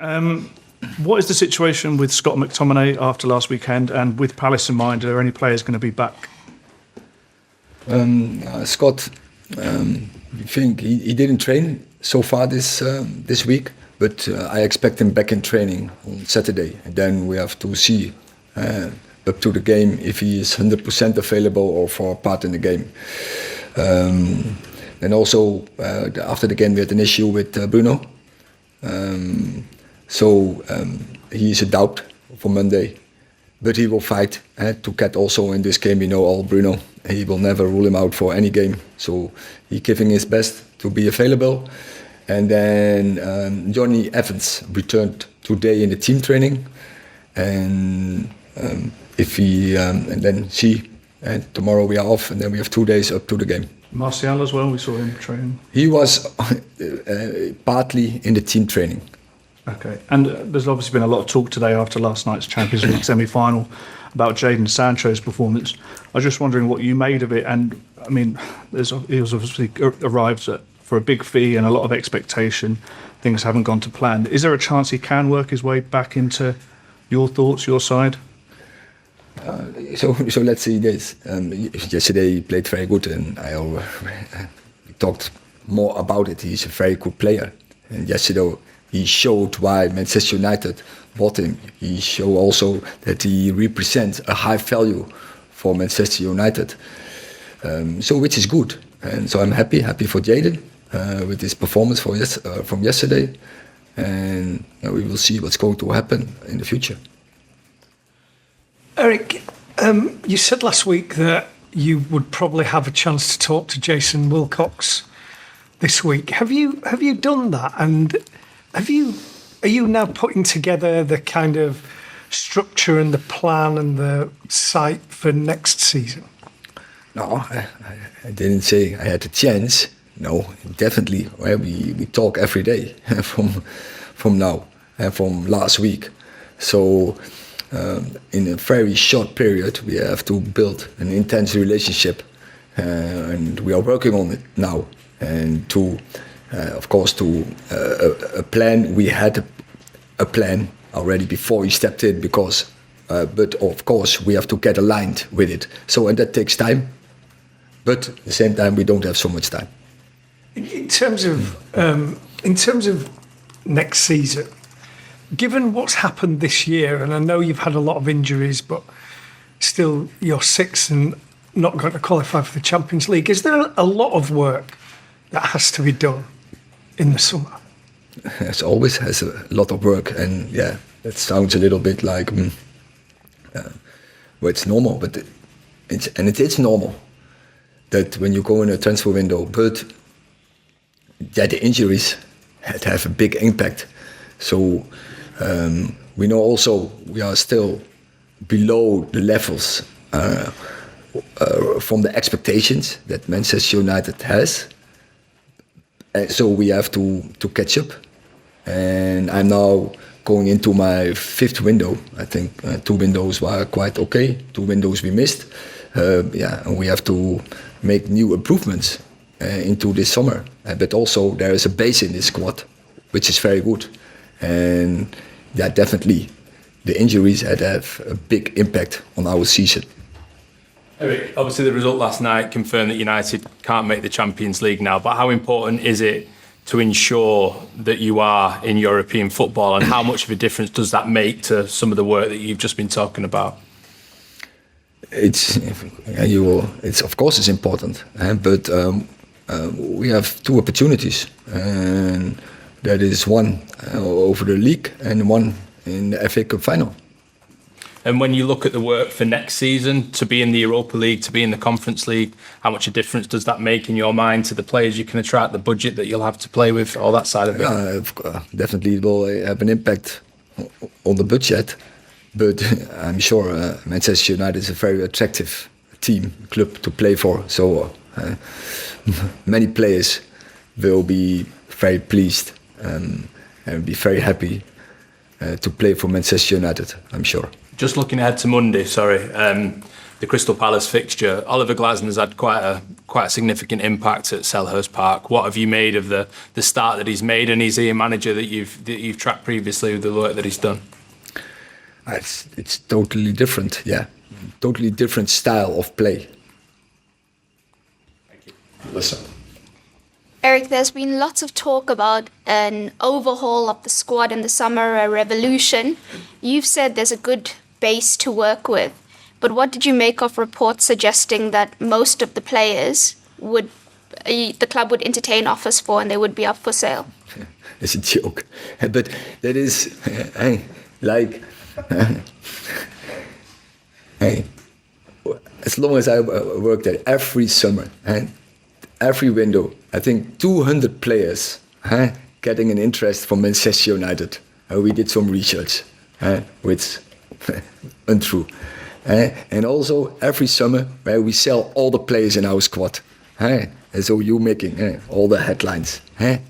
What is the situation with Scott McTominay after last weekend, and with Palace in mind, are there any players going to be back? Scott, we think he didn't train so far this week, but I expect him back in training on Saturday, and then we have to see up to the game if he is 100% available or for part in the game. And also after the game we had an issue with Bruno, so he is a doubt for Monday, but he will fight to get also in this game. You know, all Bruno, he will never rule him out for any game, so he's giving his best to be available. And then Johnny Evans returned today in the team training, and if he and then tomorrow we are off, and then we have 2 days up to the game. Martial as well, we saw him training. He was partly in the team training. Okay, and there's obviously been a lot of talk today after last night's Champions League semi-final about Jadon Sancho's performance. I was just wondering what you made of it, and I mean, he was obviously arrived for a big fee and a lot of expectation. Things haven't gone to plan. Is there a chance he can work his way back into your thoughts, your side? So let's see this. Yesterday he played very good, and we talked more about it. He's a very good player, and yesterday he showed why Manchester United bought him. He showed also that he represents a high value for Manchester United, so which is good. And so I'm happy for Jadon with his performance from yesterday, and we will see what's going to happen in the future. Erik, you said last week that you would probably have a chance to talk to Jason Wilcox this week. Have you done that? And are you now putting together the kind of structure and the plan and the site for next season? No, I didn't say I had a chance. No, definitely. We talk every day from now and from last week. So in a very short period, we have to build an intense relationship, and we are working on it now. And of course, a plan. We had a plan already before he stepped in, but of course we have to get aligned with it. So, and that takes time. But at the same time, we don't have so much time. In terms of next season, given what's happened this year, and I know you've had a lot of injuries, but still you're sixth and not going to qualify for the Champions League, is there a lot of work that has to be done in the summer? It always has a lot of work, and yeah, it sounds a little bit like well, it's normal, but it is normal that when you go in a transfer window, but the injuries have a big impact. So we know also we are still below the levels from the expectations that Manchester United has. So we have to catch up. And I'm now going into my fifth window. I think 2 windows were quite okay. 2 windows we missed. And we have to make new improvements into this summer. But also there is a base in this squad, which is very good. And yeah, definitely the injuries have a big impact on our season. Erik, obviously the result last night confirmed that United can't make the Champions League now, but how important is it to ensure that you are in European football, and how much of a difference does that make to some of the work that you've just been talking about? It's of course it's important, but we have 2 opportunities, and that is one over the league and one in the FA Cup final. And when you look at the work for next season, to be in the Europa League, to be in the Conference League, how much a difference does that make in your mind to the players you can attract, the budget that you'll have to play with, all that side of it? Definitely it will have an impact on the budget, but I'm sure Manchester United is a very attractive club to play for. So many players will be very pleased and be very happy to play for Manchester United, I'm sure. Just looking ahead to Monday, the Crystal Palace fixture. Oliver Glasner's had quite a significant impact at Selhurst Park. What have you made of the start that he's made, and is he a manager that you've tracked previously with the work that he's done? It's totally different, yeah. Totally different style of play. Thank you. Listen. Erik, there's been lots of talk about an overhaul of the squad in the summer, a revolution. You've said there's a good base to work with, but what did you make of reports suggesting that most of the players the club would entertain offers for and they would be up for sale? It's a joke, but that is like. Hey, as long as I worked there every summer and every window, I think 200 players getting an interest from Manchester United. We did some research, which untrue. And also every summer where we sell all the players in our squad. And so you making all the headlines,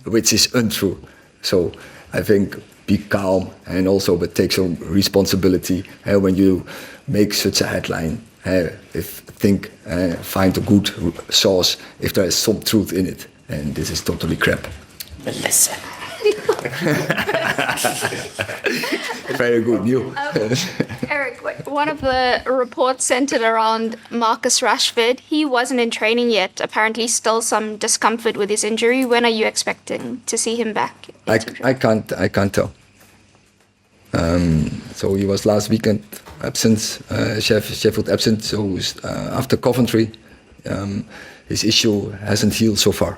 which is untrue. So I think be calm and also but take some responsibility when you make such a headline. Find a good source if there is some truth in it, and this is totally crap. Melissa. Very good news. Erik, one of the reports centered around Marcus Rashford. He wasn't in training yet. Apparently, still some discomfort with his injury. When are you expecting to see him back? I can't tell. So he was last weekend absent, Sheffield absent. So after Coventry, his issue hasn't healed so far.